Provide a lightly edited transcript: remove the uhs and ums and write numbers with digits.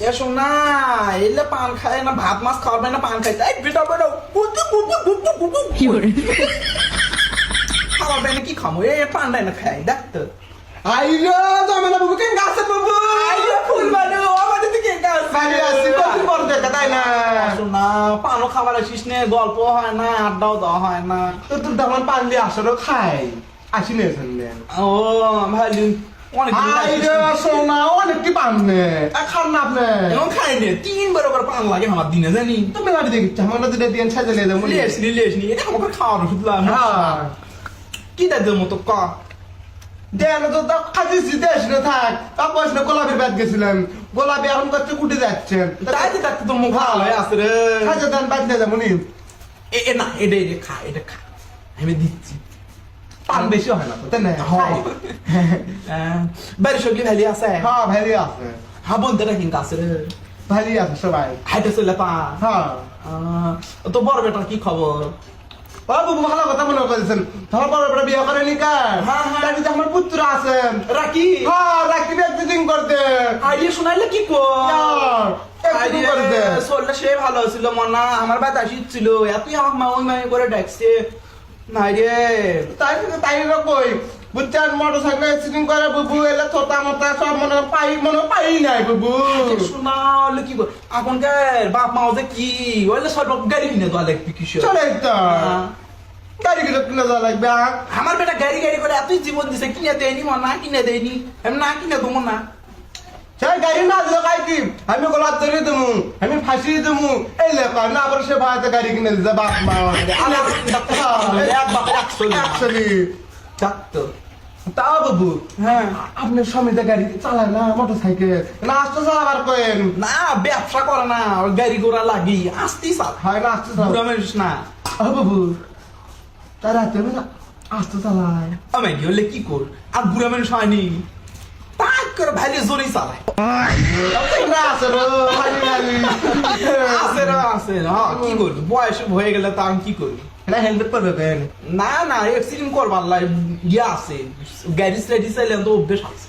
এসো না এলে পান খায় না ভাত মাছ খাওয়াবে না পান খাইতে বেটা বেটা খাওয়াবে না কি খামো এ পান্ডাই না খাই দেখ তো আইলো জমেলা বাবু কেন গাছে বাবু আইলে ফুল বানু আমাদের দিকে গাছ বাড়ি আসি কত বড় দেখা তাই না আসো না পানও খাবার আসিস নে গল্প হয় না আড্ডাও দেওয়া হয় না তোর দামান পান দিয়ে আসরও খাই আসি নে শুনলে ও ভালো অনেক আইলো সোনা অনেক কি পান নে খান না আপনি এমন খাই নে 3 বার করে পান লাগে আমার দিনে জানি তুমি গাড়ি দেখি আমার না দিলে দিয়ে সাজলে দেবো লেসনি এটা আমাকে খাওয়ানো শুধু হ্যাঁ কি দাদের মতো ক দেন তো খাদিছি দেশ না থাক তারপর না গোলাপের ব্যাগ গেছিলাম গোলাপি এখন করতে কুটে যাচ্ছে তাই তো থাকতে তোর মুখ ভালো হয়ে আছে রে খাজা দান বাদ দিয়ে যাবো নি এ না এটা খা এটা খা আমি দিচ্ছি পান বেশি হয় না তো তাই না বাড়ির সঙ্গে ভ্যালি আছে হ্যাঁ ভাই আছে হ্যাঁ বলতে না কিন্তু আছে রে ভাই আছে সবাই হাইটে চলে পা হ্যাঁ তো বড় বেটার কি খবর বাবু ভালো কথা মনে করেছেন তোমার বড় বড় বিয়ে করেনি কার হ্যাঁ, হ্যাঁ। তাই যে আমার পুত্র আছে রাকি হ্যাঁ রাখি বিয়ে করতে আইয়ে শোনাইলে কি করতে শরীরটা সে ভালো ছিল মনা আমার বাদ আসিছিল এতই আমার মা ওই মাই করে ডাকছে নাই রে তাই তাই কই বুঝছেন মোটর সাইকেল অ্যাক্সিডেন্ট করে বুবু এলে ছোটা মোটা সব মনে পাই নাই বুবু শোনালে কি কর এখনকার বাপ মাও যে কি ওইলে সব গাড়ি কিনে দেওয়া লাগবে কিশোর চলে তো গাড়ি কিনে যাওয়া লাগবে আমার বেটা গাড়ি গাড়ি করে এতই জীবন দিছে কিনে দেয়নি মা কিনে দেয়নি আমি না কিনে দেবো না সেই গাড়ি না দিলে কাই কি আমি গোলাপ ধরে দেবো আমি ফাঁসি দেবো এই লেখা না আবার সে ভাইতে গাড়ি কিনে দিতে বাপ মা এক বাপের অ্যাকচুয়ালি ডাক্তার তা বাবু হ্যাঁ আপনার স্বামীতে গাড়ি চালায় না মোটর সাইকেল না আসতে চালাবার কেন না ব্যবসা করে না ওর গাড়ি ঘোড়া লাগি আসতেই চাল হয় না আসতে চালায় বুড়া মানুষ না বাবু তার রাতে আসতে চালায় আমি হলে কি কর আর বুড়া মানুষ হয়নি তাক করে ভাইলে জোরেই চালায় না আছে রে আছে রে আছে হ্যাঁ কি করবি বয়স হয়ে গেলে তা আমি কি করবি না হেলমেট পরবে কেন না না অ্যাক্সিডেন্ট করবার লাই ইয়ে আছে গাড়ি স্টাডি চাইলে তো অভ্যেস আছে